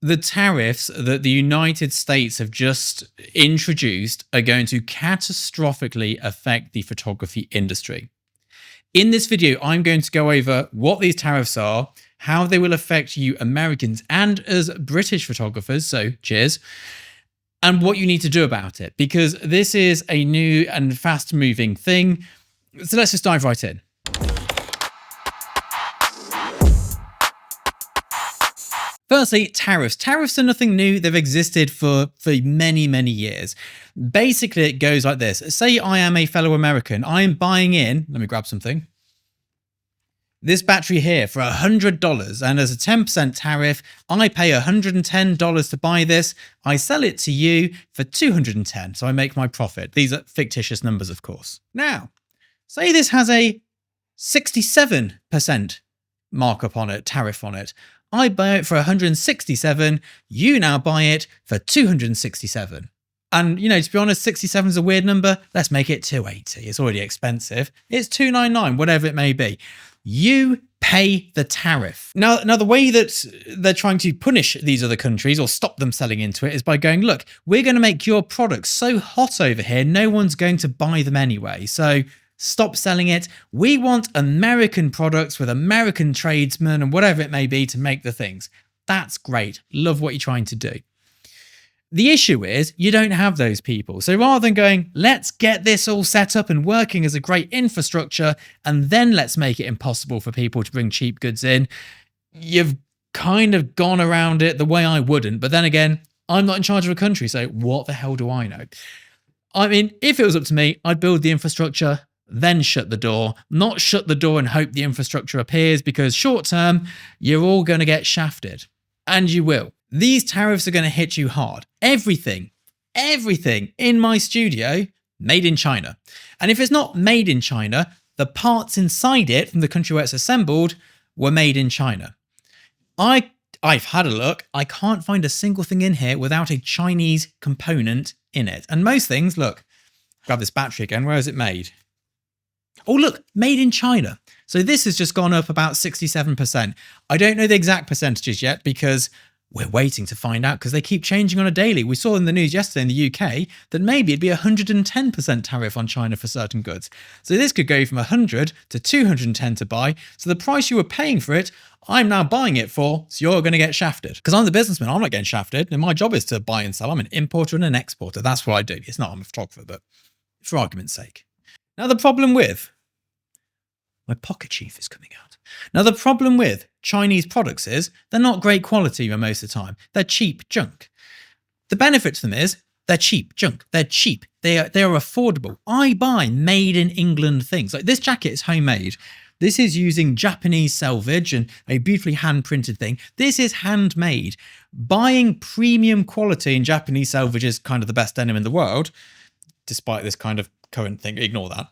The tariffs that the United States have just introduced are going to catastrophically affect the photography industry. In this video, I'm going to go over what these tariffs are, how they will affect you Americans and as British photographers, so cheers, and what you need to do about it, because this is a new and fast-moving thing. So let's just dive right in. Firstly, tariffs. Tariffs are nothing new. They've existed for many, many years. Basically, it goes like this. Say I am a fellow American. I am buying in, let me grab something, this battery here for $100. And as a 10% tariff, I pay $110 to buy this. I sell it to you for $210. So I make my profit. These are fictitious numbers, of course. Now, say this has a 67% markup on it, tariff on it. I buy it for 167. You now buy it for 267. And, you know, to be honest, 67 is a weird number. Let's make it 280. It's already expensive. It's 299, whatever it may be. You pay the tariff. Now, the way that they're trying to punish these other countries or stop them selling into it is by going, look, we're going to make your products so hot over here, no one's going to buy them anyway. So stop selling it. We want American products with American tradesmen and whatever it may be to make the things. That's great. Love what you're trying to do. The issue is you don't have those people. So rather than going, let's get this all set up and working as a great infrastructure, and then let's make it impossible for people to bring cheap goods in, you've kind of gone around it the way I wouldn't. But then again, I'm not in charge of a country, so what the hell do I know? I mean, if it was up to me, I'd build the infrastructure, then shut the door, not shut the door and hope the infrastructure appears, because short term, you're all going to get shafted. And you will. These tariffs are going to hit you hard. Everything in my studio, made in China. And if it's not made in China, the parts inside it from the country where it's assembled were made in China. I've had a look. I can't find a single thing in here without a Chinese component in it. And most things, look, grab this battery again. Where is it made? Oh, look, made in China. So this has just gone up about 67%. I don't know the exact percentages yet because we're waiting to find out because they keep changing on a daily. We saw in the news yesterday in the UK that maybe it'd be 110% tariff on China for certain goods. So this could go from 100 to 210 to buy. So the price you were paying for it, I'm now buying it for, so you're going to get shafted. Because I'm the businessman, I'm not getting shafted. And my job is to buy and sell. I'm an importer and an exporter. That's what I do. It's not, I'm a photographer, but for argument's sake. Now the problem with, my pocket chief is coming out. Now the problem with Chinese products is they're not great quality most of the time. They're cheap junk. The benefit to them is they're cheap junk. They're cheap. They are affordable. I buy made in England things. Like this jacket is homemade. This is using Japanese selvage and a beautifully hand printed thing. This is handmade. Buying premium quality in Japanese selvage is kind of the best denim in the world, despite this kind of current thing. Ignore that.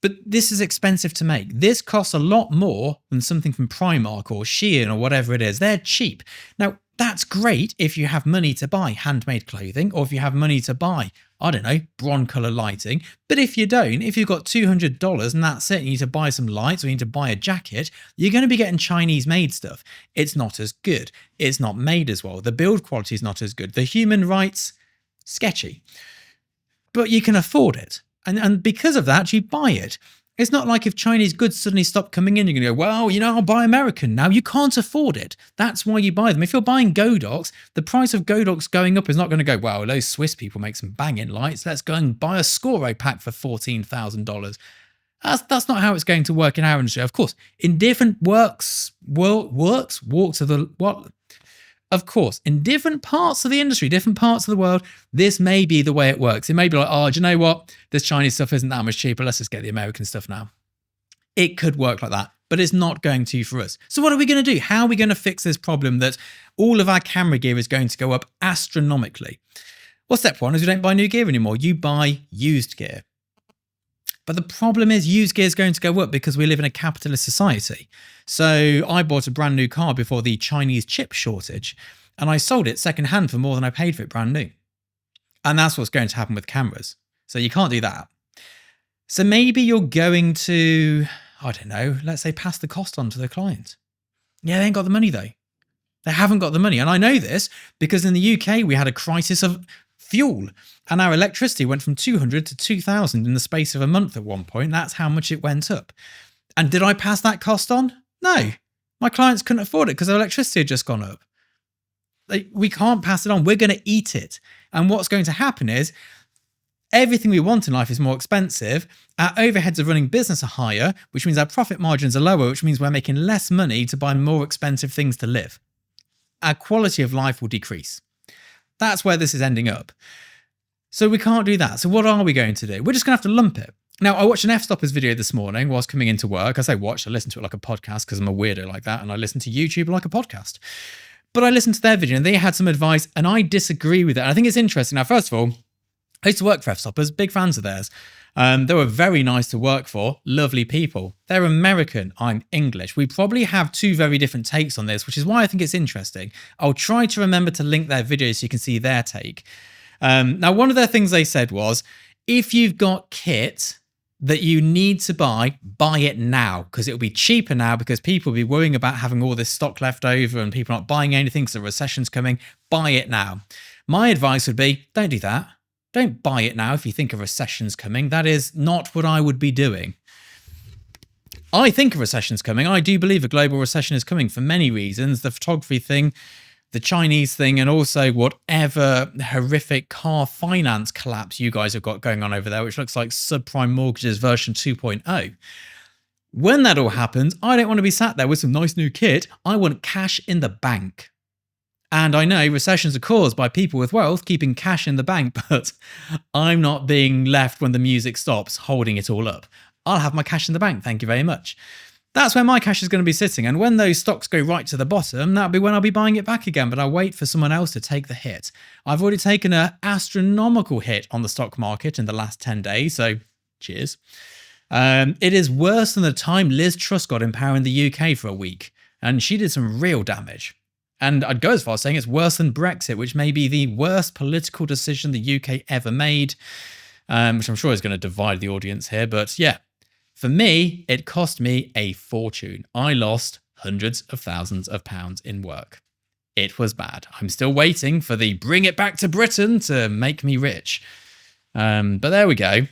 But this is expensive to make. This costs a lot more than something from Primark or Shein or whatever it is. They're cheap. Now, that's great if you have money to buy handmade clothing or if you have money to buy, I don't know, bronze colour lighting. But if you don't, if you've got $200 and that's it, you need to buy some lights or you need to buy a jacket, you're going to be getting Chinese made stuff. It's not as good. It's not made as well. The build quality is not as good. The human rights, sketchy. But you can afford it. And because of that, you buy it. It's not like if Chinese goods suddenly stop coming in, you're going to go, well, you know, I'll buy American now. You can't afford it. That's why you buy them. If you're buying Godox, the price of Godox going up is not going to go, well, those Swiss people make some banging lights. Let's go and buy a Scoro pack for $14,000. That's not how it's going to work in our industry. Of course, in different walks of the, what? Of course, in different parts of the industry, different parts of the world, this may be the way it works. It may be like, oh, do you know what? This Chinese stuff isn't that much cheaper. Let's just get the American stuff now. It could work like that, but it's not going to for us. So what are we going to do? How are we going to fix this problem that all of our camera gear is going to go up astronomically? Well, step one is you don't buy new gear anymore. You buy used gear. But the problem is used gear is going to go up because we live in a capitalist society. So I bought a brand new car before the Chinese chip shortage and I sold it secondhand for more than I paid for it brand new. And that's what's going to happen with cameras. So you can't do that. So maybe you're going to, I don't know, let's say pass the cost on to the client. Yeah, they ain't got the money though. They haven't got the money. And I know this because in the UK, we had a crisis of fuel and our electricity went from 200 to 2000 in the space of a month at one point. That's how much it went up. And did I pass that cost on? No. My clients couldn't afford it because their electricity had just gone up. We can't pass it on. We're going to eat it. And what's going to happen is everything we want in life is more expensive. Our overheads of running business are higher, which means our profit margins are lower, which means we're making less money to buy more expensive things to live. Our quality of life will decrease. That's where this is ending up. So we can't do that. So what are we going to do? We're just going to have to lump it. Now, I watched an F-Stoppers video this morning whilst coming into work. I say watched, I listened to it like a podcast because I'm a weirdo like that, and I listen to YouTube like a podcast. But I listened to their video and they had some advice and I disagree with it. And I think it's interesting. Now, first of all, I used to work for F-Stoppers, big fans of theirs. They were very nice to work for, lovely people. They're American, I'm English. We probably have two very different takes on this, which is why I think it's interesting. I'll try to remember to link their videos so you can see their take. Now, one of their things they said was, if you've got kit that you need to buy it now, because it'll be cheaper now because people will be worrying about having all this stock left over and people not buying anything because the recession's coming. Buy it now. My advice would be, don't do that. Don't buy it now if you think a recession's coming. That is not what I would be doing. I think a recession's coming. I do believe a global recession is coming for many reasons. The photography thing, the Chinese thing, and also whatever horrific car finance collapse you guys have got going on over there, which looks like subprime mortgages version 2.0. When that all happens, I don't want to be sat there with some nice new kit. I want cash in the bank. And I know recessions are caused by people with wealth keeping cash in the bank, but I'm not being left when the music stops holding it all up. I'll have my cash in the bank, thank you very much. That's where my cash is going to be sitting. And when those stocks go right to the bottom, that'll be when I'll be buying it back again, but I'll wait for someone else to take the hit. I've already taken an astronomical hit on the stock market in the last 10 days, so cheers. It is worse than the time Liz Truss got in power in the UK for a week, and she did some real damage. And I'd go as far as saying it's worse than Brexit, which may be the worst political decision the UK ever made, which I'm sure is going to divide the audience here. But yeah, for me, it cost me a fortune. I lost hundreds of thousands of pounds in work. It was bad. I'm still waiting for the bring it back to Britain to make me rich. But there we go.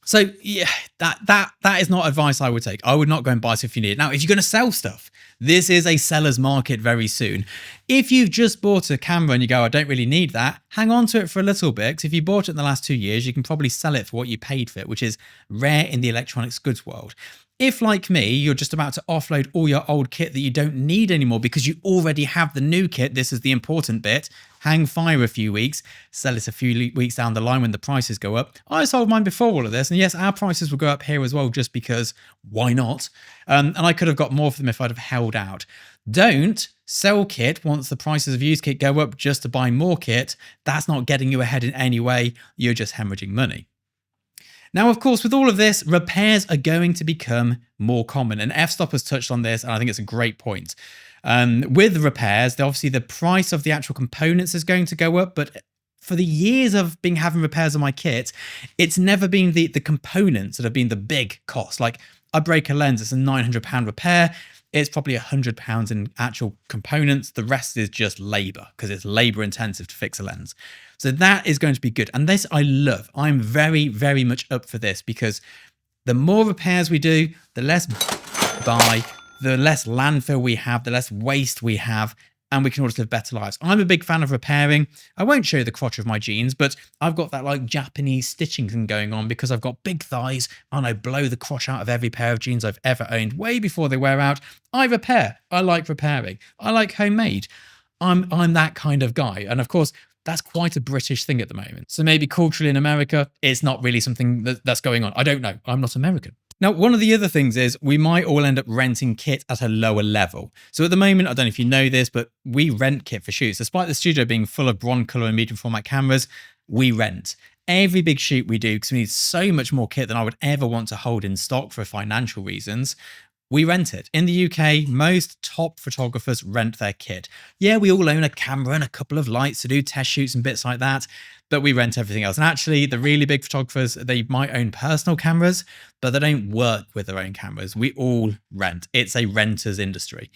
So yeah, that is not advice I would take. I would not go and buy stuff if you need it. Now, if you're going to sell stuff, this is a seller's market very soon. If you've just bought a camera and you go, I don't really need that, hang on to it for a little bit, because if you bought it in the last 2 years, you can probably sell it for what you paid for it, which is rare in the electronics goods world. If, like me, you're just about to offload all your old kit that you don't need anymore because you already have the new kit, this is the important bit, hang fire a few weeks, sell it a few weeks down the line when the prices go up. I sold mine before all of this, and yes, our prices will go up here as well just because, why not? And I could have got more for them if I'd have held out. Don't sell kit once the prices of used kit go up just to buy more kit. That's not getting you ahead in any way. You're just hemorrhaging money. Now, of course, with all of this, repairs are going to become more common. And F-Stoppers touched on this, and I think it's a great point. With repairs, obviously the price of the actual components is going to go up, but for the years of having repairs on my kit, it's never been the components that have been the big cost. Like, I break a lens, it's a £900 repair. It's probably £100 in actual components. The rest is just labor, because it's labor intensive to fix a lens. So that is going to be good. And this I love. I'm very, very much up for this, because the more repairs we do, the less buy, the less landfill we have, the less waste we have, and we can all just live better lives. I'm a big fan of repairing. I won't show you the crotch of my jeans, but I've got that like Japanese stitching thing going on because I've got big thighs and I blow the crotch out of every pair of jeans I've ever owned way before they wear out. I repair. I like repairing. I like homemade. I'm that kind of guy. And of course, that's quite a British thing at the moment. So maybe culturally in America, it's not really something that's going on. I don't know. I'm not American. Now, one of the other things is we might all end up renting kit at a lower level. So at the moment, I don't know if you know this, but we rent kit for shoots. Despite the studio being full of broncolor and medium format cameras, we rent. Every big shoot we do, because we need so much more kit than I would ever want to hold in stock for financial reasons, we rent it. In the UK, most top photographers rent their kit. Yeah, we all own a camera and a couple of lights to do test shoots and bits like that, but we rent everything else. And actually, the really big photographers, they might own personal cameras, but they don't work with their own cameras. We all rent. It's a renter's industry.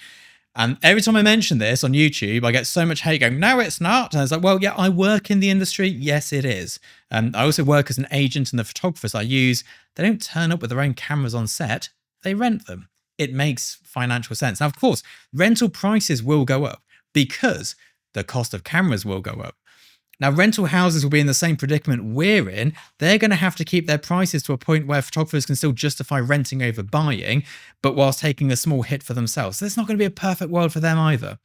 And every time I mention this on YouTube, I get so much hate going, no, it's not. And I was like, well, yeah, I work in the industry. Yes, it is. I also work as an agent, and the photographers I use, they don't turn up with their own cameras on set. They rent them. It makes financial sense. Now, of course, rental prices will go up because the cost of cameras will go up. Now, rental houses will be in the same predicament we're in. They're going to have to keep their prices to a point where photographers can still justify renting over buying, but whilst taking a small hit for themselves. So it's not going to be a perfect world for them either.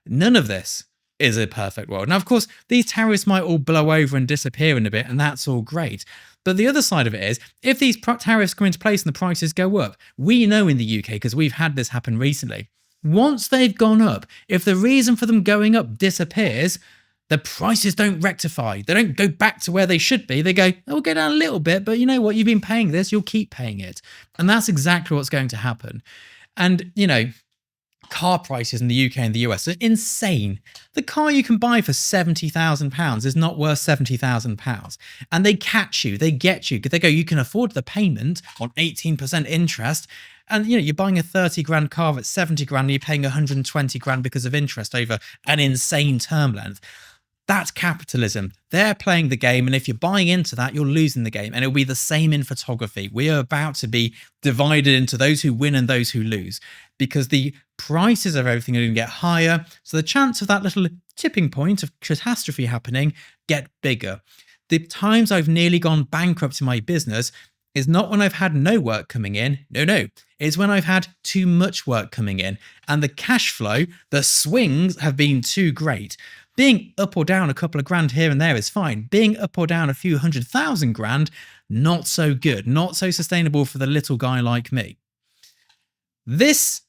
None of this is a perfect world. Now, of course, these tariffs might all blow over and disappear in a bit, and that's all great. But the other side of it is, if these tariffs come into place and the prices go up, we know in the UK, because we've had this happen recently, once they've gone up, if the reason for them going up disappears, the prices don't rectify. They don't go back to where they should be. They go, oh, we'll go down a little bit, but you know what? You've been paying this, you'll keep paying it. And that's exactly what's going to happen. And, you know, car prices in the UK and the US are insane. The car you can buy for £70,000 is not worth £70,000. And they catch you, they get you, because they go, you can afford the payment on 18% interest. And, you know, you're buying a 30 grand car at 70 grand and you're paying 120 grand because of interest over an insane term length. That's capitalism. They're playing the game, and if you're buying into that, you're losing the game. And it'll be the same in photography. We are about to be divided into those who win and those who lose, because the prices of everything are going to get higher. So the chance of that little tipping point of catastrophe happening get bigger. The times I've nearly gone bankrupt in my business is not when I've had no work coming in. No. It's when I've had too much work coming in, and the cash flow, the swings have been too great. Being up or down a couple of grand here and there is fine. Being up or down a few $100,000, not so good, not so sustainable for the little guy like me. This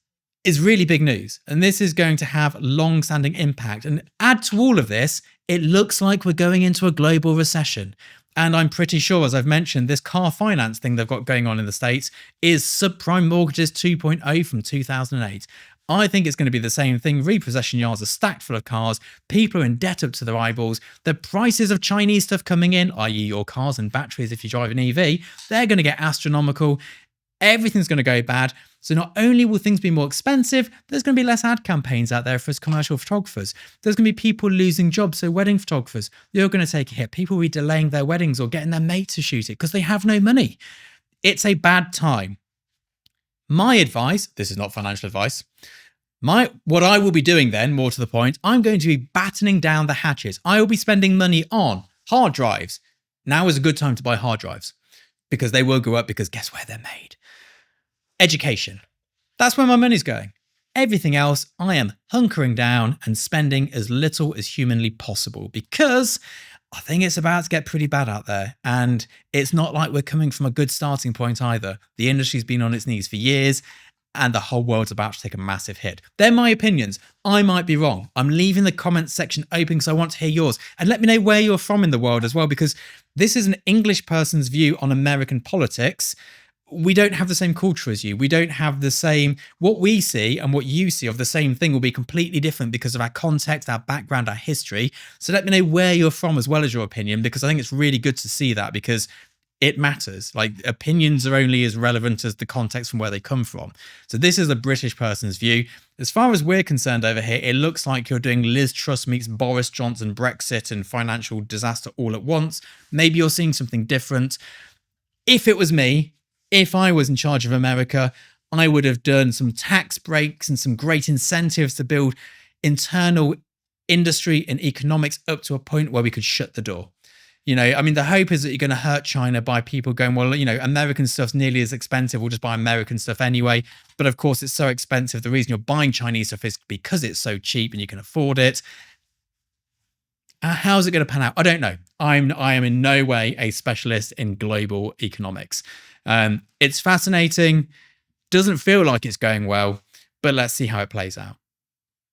is really big news, and this is going to have long-standing impact. And add to all of this, it looks like we're going into a global recession. And I'm pretty sure, as I've mentioned, this car finance thing they've got going on in the States is subprime mortgages 2.0 from 2008. I think it's going to be the same thing. Repossession yards are stacked full of cars. People are in debt up to their eyeballs. The prices of Chinese stuff coming in, i.e. your cars and batteries if you drive an EV, they're going to get astronomical. Everything's going to go bad. So not only will things be more expensive, there's going to be less ad campaigns out there for us commercial photographers. There's going to be people losing jobs. So wedding photographers, you're going to take a hit. People will be delaying their weddings or getting their mate to shoot it because they have no money. It's a bad time. My advice, this is not financial advice, what I will be doing then, more to the point, I'm going to be battening down the hatches. I will be spending money on hard drives. Now is a good time to buy hard drives because they will go up, because guess where they're made? Education. That's where my money's going. Everything else, I am hunkering down and spending as little as humanly possible, because I think it's about to get pretty bad out there. And it's not like we're coming from a good starting point either. The industry's been on its knees for years, and the whole world's about to take a massive hit. They're my opinions. I might be wrong. I'm leaving the comments section open because I want to hear yours. And let me know where you're from in the world as well, because this is an English person's view on American politics. We don't have the same culture as you. We don't have the same, what we see and what you see of the same thing will be completely different because of our context, our background, our history. So let me know where you're from as well as your opinion, because I think it's really good to see that, because it matters. Like, opinions are only as relevant as the context from where they come from. So this is a British person's view. As far as we're concerned over here, it looks like you're doing Liz Truss meets Boris Johnson, Brexit and financial disaster all at once. Maybe you're seeing something different. If it was me, if I was in charge of America, I would have done some tax breaks and some great incentives to build internal industry and economics up to a point where we could shut the door. You know, I mean, the hope is that you're going to hurt China by people going, well, you know, American stuff's nearly as expensive. We'll just buy American stuff anyway. But of course, it's so expensive. The reason you're buying Chinese stuff is because it's so cheap and you can afford it. How's it going to pan out? I don't know. I am in no way a specialist in global economics. It's fascinating. Doesn't feel like it's going well, but let's see how it plays out.